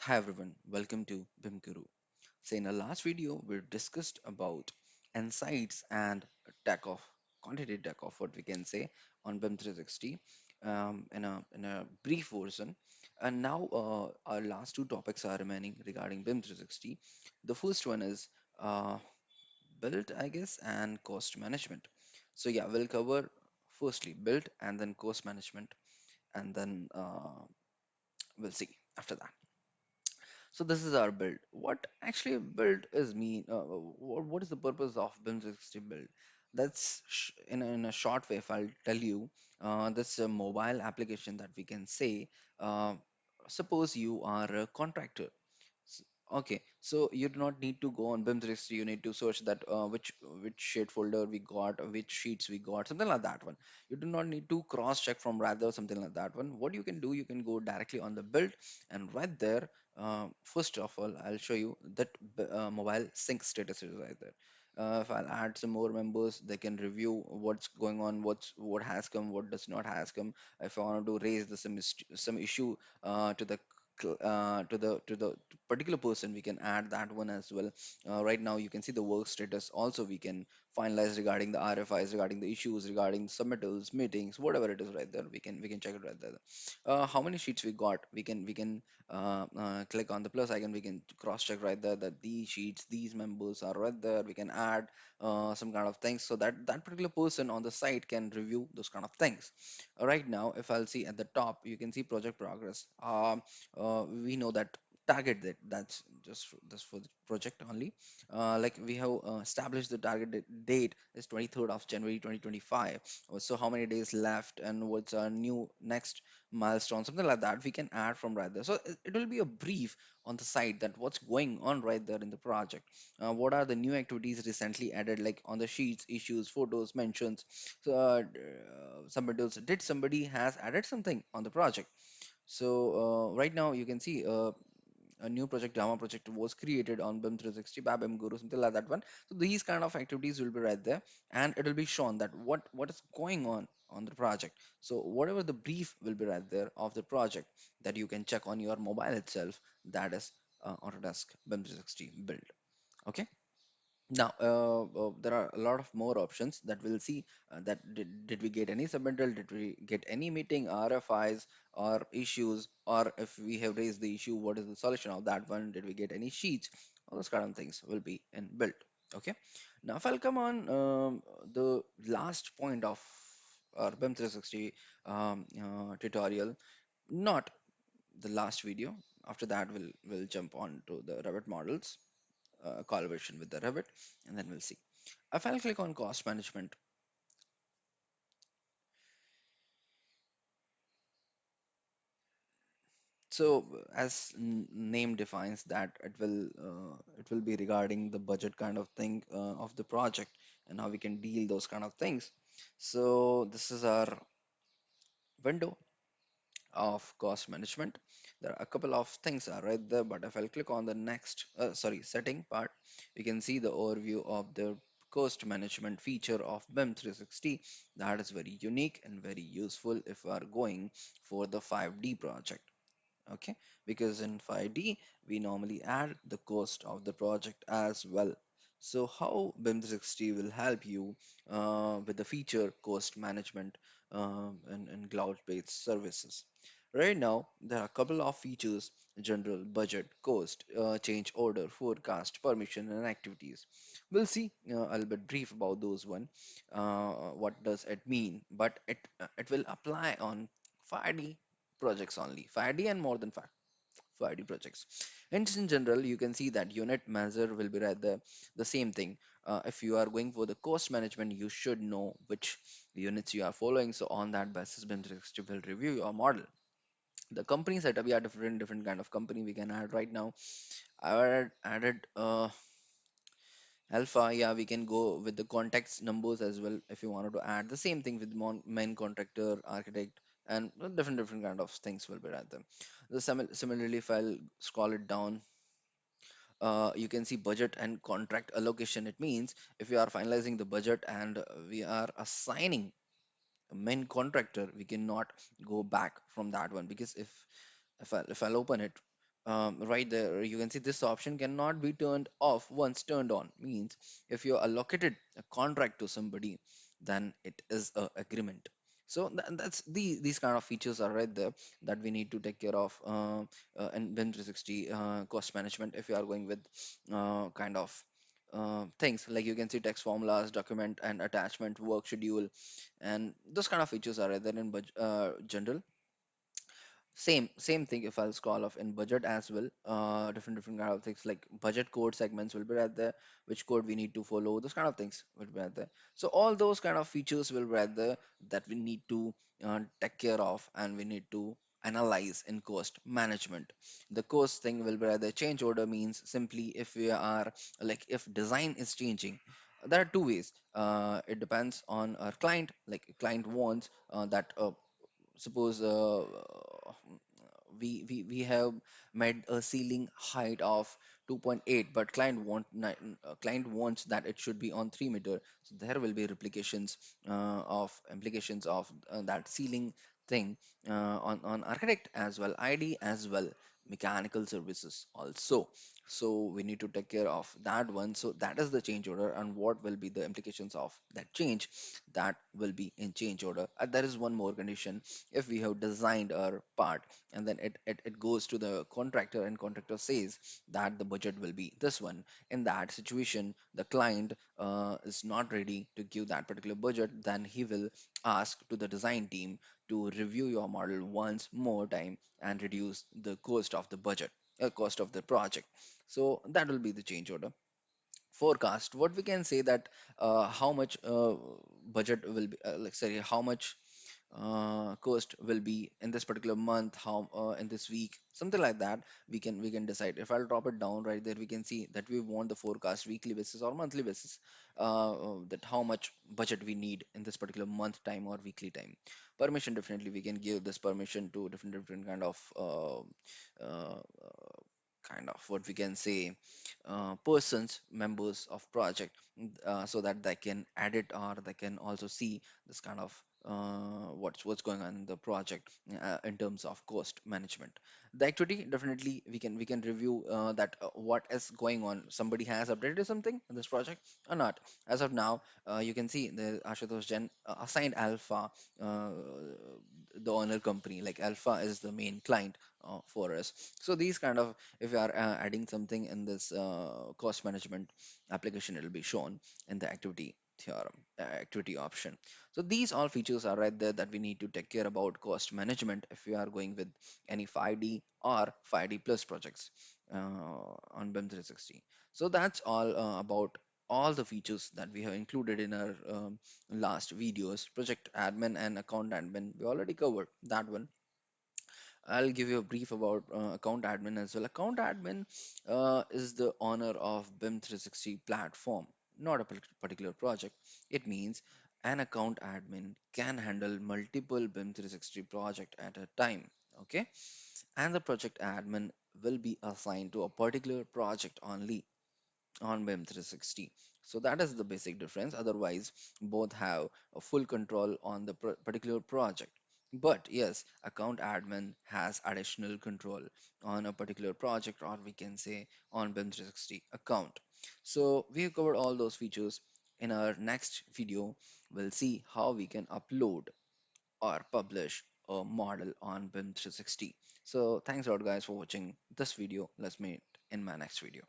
Hi everyone, welcome to BIM Guru. So in the last video, we discussed about insights and tech of quantity tech of what we can say on BIM 360 in a brief version. And now our last two topics are remaining regarding BIM 360. The first one is uh, build, I guess, and cost management. So yeah, we'll cover firstly build and then cost management, and then we'll see after that. So this is our build. What actually build is mean? What is the purpose of BIM 360 build? That's in a short way. If I'll tell you, this mobile application that we can say. Uh, Suppose you are a contractor. S- Okay, so you do not need to go on BIM 360. You need to search that which sheet folder we got, which sheets we got, something like that one. You do not need to cross check from rather something like that one. What you can do, you can go directly on the build, and right there, first of all, I'll show you that mobile sync status is right there. If I'll add some more members, they can review what's going on, what has come, what does not has come. If I want to raise some issue to the to the particular person, we can add that one as well. Right now you can see the work status also. We can finalize regarding the RFIs, regarding the issues, regarding submittals, meetings, whatever it is right there. We can check it right there. How many sheets we got, we can click on the plus icon. We can cross check right there that these sheets, these members are right there. We can add some kind of things so that that particular person on the site can review those kind of things. Right now, if I'll see at the top, you can see project progress. We know that target date, that's just this for the project only. Like we have established the date is 23rd of January 2025. So how many days left and what's our new next milestone, something like that we can add from right there. So it will be a brief on the site that what's going on right there in the project. What are the new activities recently added, like on the sheets, issues, photos, mentions. So submittals, did somebody has added something on the project. So right now you can see a new project, Java project was created on BIM 360 by BIM Guru, something like that one. So these kind of activities will be right there, and it will be shown that what is going on the project. So whatever the brief will be right there of the project that you can check on your mobile itself. That is Autodesk BIM 360 build. Okay. Now, there are a lot of more options that we'll see. That did we get any submittal? Did we get any meeting, RFIs, or issues? Or if we have raised the issue, what is the solution of that one? Did we get any sheets? All those kind of things will be in build. Okay. Now, if I'll come on the last point of our BIM 360 tutorial, not the last video. After that, we'll jump on to the Revit models, collaboration with the Revit, and then we'll see. If I'll click on cost management, so as name defines that it will be regarding the budget kind of thing of the project and how we can deal those kind of things. So this is our window of cost management. There are a couple of things are right there, but if I'll click on the next, sorry, setting part, you can see the overview of the cost management feature of BIM 360. That is very unique and very useful if we are going for the 5D project. Okay, because in 5D we normally add the cost of the project as well. So how BIM 360 will help you with the feature cost management and cloud-based services. Right now, there are a couple of features: general, budget, cost, change order, forecast, permission, and activities. We'll see a little bit brief about those one. What does it mean? But it will apply on 5D projects only, 5D and more than 5D projects. And just in general, you can see that unit measure will be rather the same thing. If you are going for the cost management, you should know which units you are following. So on that basis, BIM 360 will review your model. The company setup, we are different kind of company we can add right now. I added alpha. Yeah, we can go with the contacts numbers as well if you wanted to add the same thing with main contractor, architect, and different kind of things will be right there. Similarly, if I'll scroll it down, you can see budget and contract allocation. It means if we are finalizing the budget and we are assigning a main contractor, we cannot go back from that one, because if I'll open it, right there you can see this option cannot be turned off once turned on. Means if you allocated a contract to somebody, then it is a agreement. So that's these kind of features are right there that we need to take care of in BIM 360 cost management. If you are going with kind of things like you can see text formulas, document and attachment, work schedule, and those kind of features are right there in general. Same thing if I'll scroll off in budget as well. Different kind of things like budget code segments will be right there, which code we need to follow, those kind of things will be right there. So all those kind of features will be right there that we need to take care of, and we need to analyze in cost management. The cost thing will be right there. Change order means simply if we are like if design is changing. There are two ways. It depends on our client. Like client wants that suppose we have made a ceiling height of 2.8, but client wants that it should be on 3 meter. So there will be replications of implications of that ceiling thing on architect as well, ID as well, mechanical services also. So we need to take care of that one. So that is the change order, and what will be the implications of that change, that will be in change order. There is one more condition. If we have designed our part and then it goes to the contractor, and contractor says that the budget will be this one, in that situation the client is not ready to give that particular budget, then he will ask to the design team to review your model once more time and reduce the cost of the budget, cost of the project. So that will be the change order. Forecast, what we can say that how much budget will be like sorry how much cost will be in this particular month, how in this week, something like that. We can decide. If I'll drop it down right there, we can see that we want the forecast weekly basis or monthly basis, that how much budget we need in this particular month time or weekly time. Permission, definitely we can give this permission to different kind of what we can say persons, members of project, so that they can edit or they can also see this kind of what's going on in the project in terms of cost management. The activity, definitely we can review that what is going on. Somebody has updated something in this project or not. As of now, you can see the Ashutosh Jain assigned Alpha, uh, the owner company, like Alpha is the main client for us. So these kind of, if you are adding something in this cost management application, it will be shown in the activity theorem, activity option. So these all features are right there that we need to take care about cost management if we are going with any 5D or 5D plus projects on BIM 360. So that's all about all the features that we have included in our last videos. Project admin and account admin, we already covered that one. I'll give you a brief about account admin as well. Account admin is the owner of BIM 360 platform, not a particular project. It means an account admin can handle multiple BIM 360 project at a time. Okay, and the project admin will be assigned to a particular project only on BIM 360. So that is the basic difference. Otherwise, both have a full control on the particular project. But yes, account admin has additional control on a particular project, or we can say on BIM 360 account. So we have covered all those features. In our next video, we'll see how we can upload or publish a model on BIM 360. So thanks a lot guys for watching this video. Let's meet in my next video.